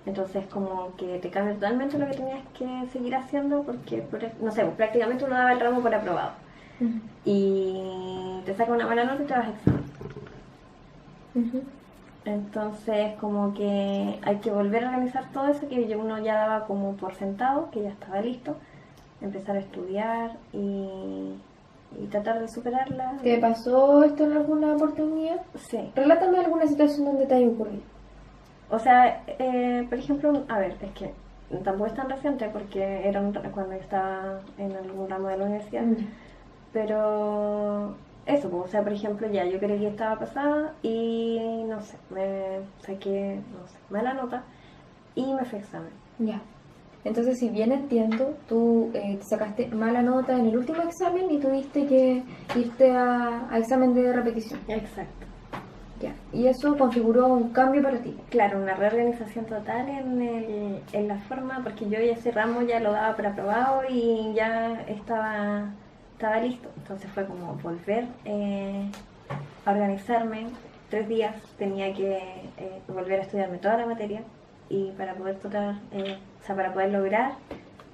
Entonces como que te cambia totalmente lo que tenías que seguir haciendo porque, no sé, pues, prácticamente uno daba el ramo por aprobado Ujú. y te saca una mala nota y te vas a examen. Ujú. Entonces como que hay que volver a organizar todo eso que uno ya daba como por sentado, que ya estaba listo, empezar a estudiar y tratar de superarla. ¿Te pasó esto en alguna oportunidad? Sí, Relátame alguna situación donde te haya ocurrido. o sea, por ejemplo, a ver, es que tampoco es tan reciente porque era cuando estaba en algún ramo de la universidad, Ya. pero eso, pues, o sea, por ejemplo, ya yo creí que estaba pasada y no sé, me saqué, no sé, mala nota y me fui a examen. Ya. Entonces, si bien entiendo, tú te sacaste mala nota en el último examen y tuviste que irte a examen de repetición. Exacto. Ya. Y eso configuró un cambio para ti. Claro, una reorganización total en la forma, porque yo ya ese ramo ya lo daba por aprobado y ya estaba listo. Entonces fue como volver a organizarme. 3 días tenía que volver a estudiarme toda la materia y para poder o sea, para poder lograr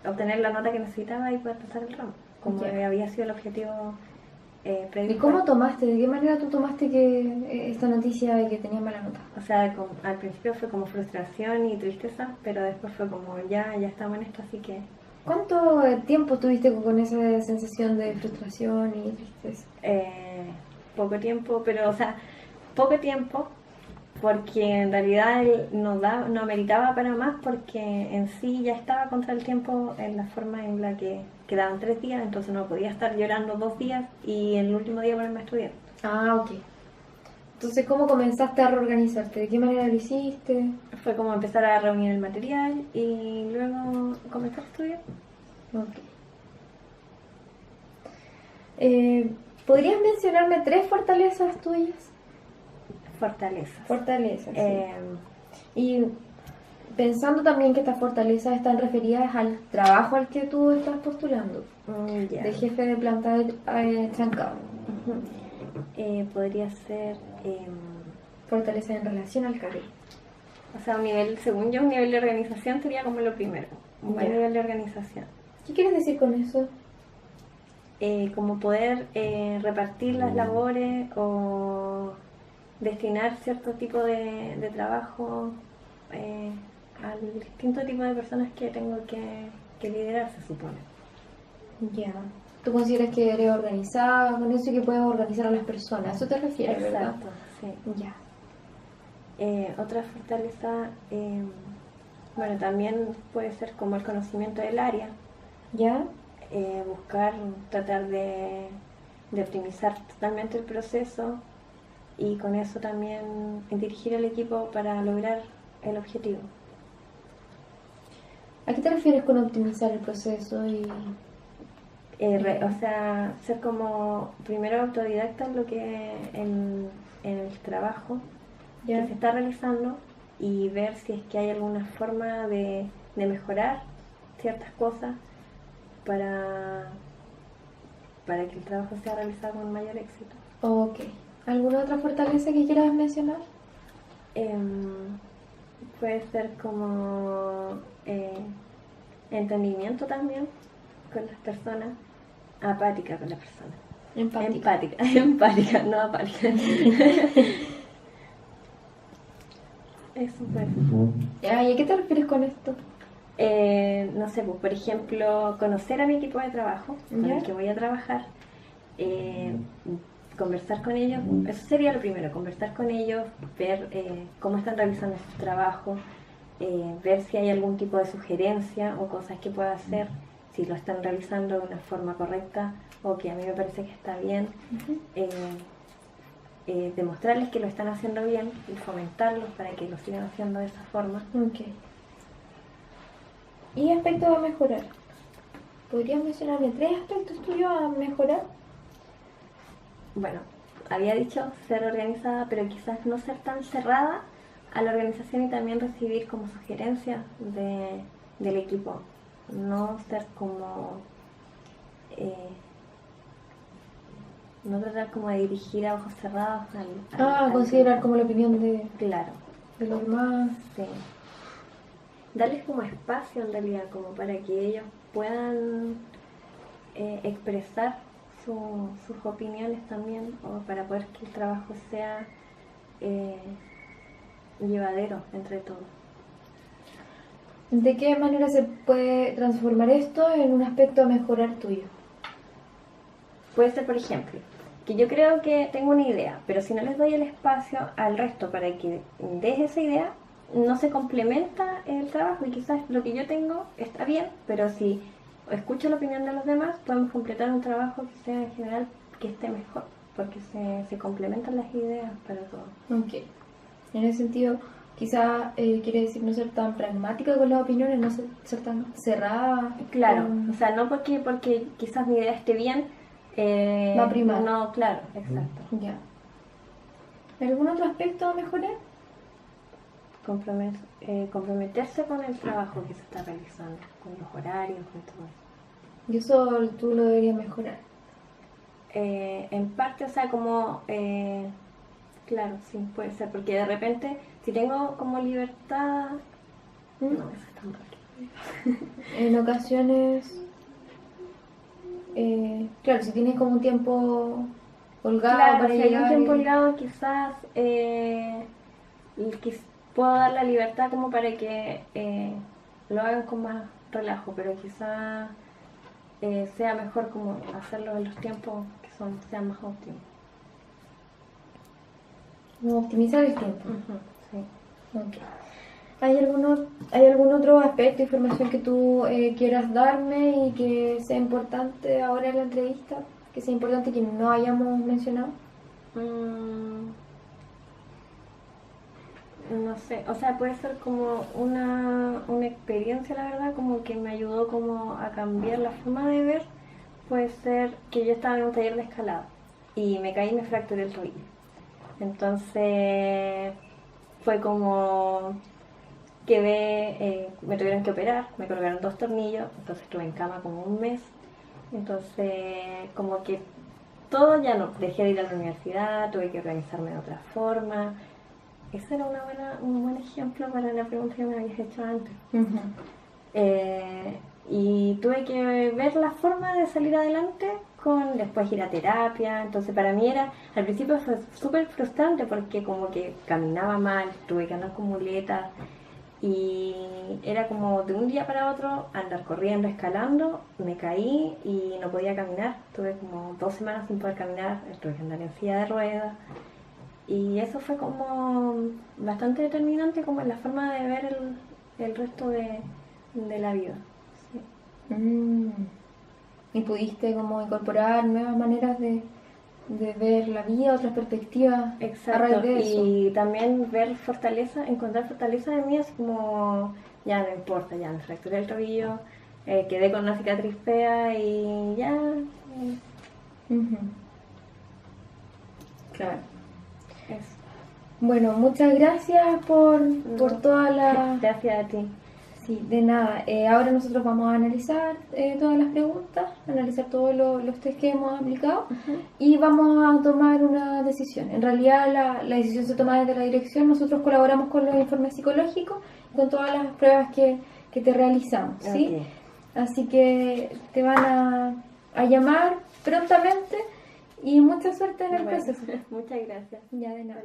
obtener la nota que necesitaba y poder pasar el ramo, como Ya. había sido el objetivo ¿Y previsto. cómo tomaste? ¿De qué manera tú tomaste que esta noticia de que tenía mala nota? O sea, al principio fue como frustración y tristeza, pero después fue como ya estamos en esto, así que ¿Cuánto tiempo tuviste con esa sensación de frustración y tristeza? poco tiempo, pero o sea, poco tiempo porque en realidad él no ameritaba para más porque en sí ya estaba contra el tiempo en la forma en la que quedaban 3 días, entonces no podía estar llorando 2 días y el último día ponerme a estudiar. Ah, ok. Entonces, ¿cómo comenzaste a reorganizarte? ¿De qué manera lo hiciste? Fue como empezar a reunir el material y luego comenzar a estudiar. Ok. ¿Podrías mencionarme 3 fortalezas tuyas? Fortalezas. Fortalezas, sí. Eh, Y pensando también que estas fortalezas están referidas al trabajo al que tú estás postulando, ya. de jefe de planta trancado. Ujú. Podría ser, Fortaleza en relación al carril. o sea, según yo, un nivel de organización sería como lo primero, un buen Ya. nivel de organización. ¿Qué quieres decir con eso? Como poder repartir las labores o destinar cierto tipo de trabajo eh, al distinto tipo de personas que tengo que liderar, se supone. Ya. ¿Tú consideras que eres organizada con eso y que puedes organizar a las personas? ¿A eso te refieres, verdad? Exacto, sí. Ya. Otra fortaleza, bueno, también puede ser como el conocimiento del área, ¿Ya? buscar, tratar de optimizar totalmente el proceso y con eso también dirigir el equipo para lograr el objetivo. ¿A qué te refieres con optimizar el proceso y O sea, ser como primero autodidacta en lo que en el trabajo ya? que se está realizando y ver si es que hay alguna forma de mejorar ciertas cosas para, para que el trabajo sea realizado con mayor éxito. Ok. ¿Alguna otra fortaleza que quieras mencionar? Em, Puede ser como entendimiento también con las personas, apática con las personas. Empática. Empática, no apática. Eso pues. Ya, ¿y a qué te refieres con esto? No sé, pues, por ejemplo, conocer a mi equipo de trabajo con ¿Ya? el que voy a trabajar, eh, conversar con ellos, eso sería lo primero, conversar con ellos, ver cómo están realizando su trabajo, ver si hay algún tipo de sugerencia o cosas que pueda hacer, si lo están realizando de una forma correcta o que a mí me parece que está bien. Ujú. Eh, demostrarles que lo están haciendo bien y fomentarlos para que lo sigan haciendo de esa forma. Ok. ¿Y aspectos a mejorar? ¿Podrías mencionarme 3 aspectos tuyos a mejorar? Bueno, había dicho ser organizada, pero quizás no ser tan cerrada a la organización y también recibir como sugerencias del equipo. No ser como... no tratar como de dirigir a ojos cerrados al considerar como la opinión Claro. de los demás. Sí. Darles como espacio en realidad, como para que ellos puedan expresar sus opiniones también, o para poder que el trabajo sea llevadero entre todos. ¿De qué manera se puede transformar esto en un aspecto a mejorar tuyo? Puede ser, por ejemplo, que yo creo que tengo una idea, pero si no les doy el espacio al resto para que des esa idea, no se complementa el trabajo y quizás lo que yo tengo está bien, pero si escucho la opinión de los demás, podemos completar un trabajo que sea en general que esté mejor, porque se complementan las ideas para todos. Ok. En ese sentido, quizá quiere decir no ser tan pragmática con las opiniones, no ser tan cerrada. Claro, o sea, no porque quizás mi idea esté bien, va a primar. No, claro, exacto. Ya. ¿Algún otro aspecto a mejorar? Comprometerse con el trabajo que se está realizando, con los horarios, con todo eso. Y eso tú lo deberías mejorar. En parte, o sea, como... claro, sí, puede ser, porque de repente, si tengo como libertad... No, eso está mal. En ocasiones... claro, si tienes como un tiempo holgado claro, para si llegar... hay un tiempo holgado, quizás puedo dar la libertad como para que lo hagan con más relajo, pero quizás sea mejor como hacerlo en los tiempos que sean más óptimos. Como optimizar el tiempo. Sí. Okay. ¿Hay algún otro aspecto, información que tú quieras darme y que sea importante ahora en la entrevista? Que sea importante que no hayamos mencionado. No sé, o sea, puede ser como una experiencia, la verdad, como que me ayudó como a cambiar la forma de ver. Puede ser que yo estaba en un taller de escalada y me caí y me fracturé el tobillo. Entonces fue como me tuvieron que operar, me colocaron 2 tornillos, entonces estuve en cama como un mes. Entonces como que todo ya no, dejé de ir a la universidad, tuve que organizarme de otra forma. Ese era un buen ejemplo para la pregunta que me habías hecho antes. Y tuve que ver la forma de salir adelante con después ir a terapia. Entonces para mí al principio fue súper frustrante porque como que caminaba mal, tuve que andar con muletas y era como de un día para otro andar corriendo, escalando, me caí y no podía caminar. Tuve como 2 semanas sin poder caminar, tuve que andar en silla de ruedas. Y eso fue como bastante determinante como en la forma de ver el resto de la vida. Sí. Y pudiste como incorporar nuevas maneras de ver la vida, otras perspectivas. Exacto. A raíz de eso. Y también ver fortaleza, encontrar fortaleza de mí, así como ya no importa, ya me fracturé el tobillo, quedé con una cicatriz fea y ya. Claro. Eso. Bueno, muchas gracias por toda la... Gracias a ti. Sí, de nada. Ahora nosotros vamos a analizar todas las preguntas, analizar todos los test que hemos aplicado y vamos a tomar una decisión. En realidad la decisión se toma desde la dirección, nosotros colaboramos con los informes psicológicos, con todas las pruebas que te realizamos, ¿sí? Okay. Así que te van a llamar prontamente y mucha suerte en el proceso. Muchas gracias. Ya de nada.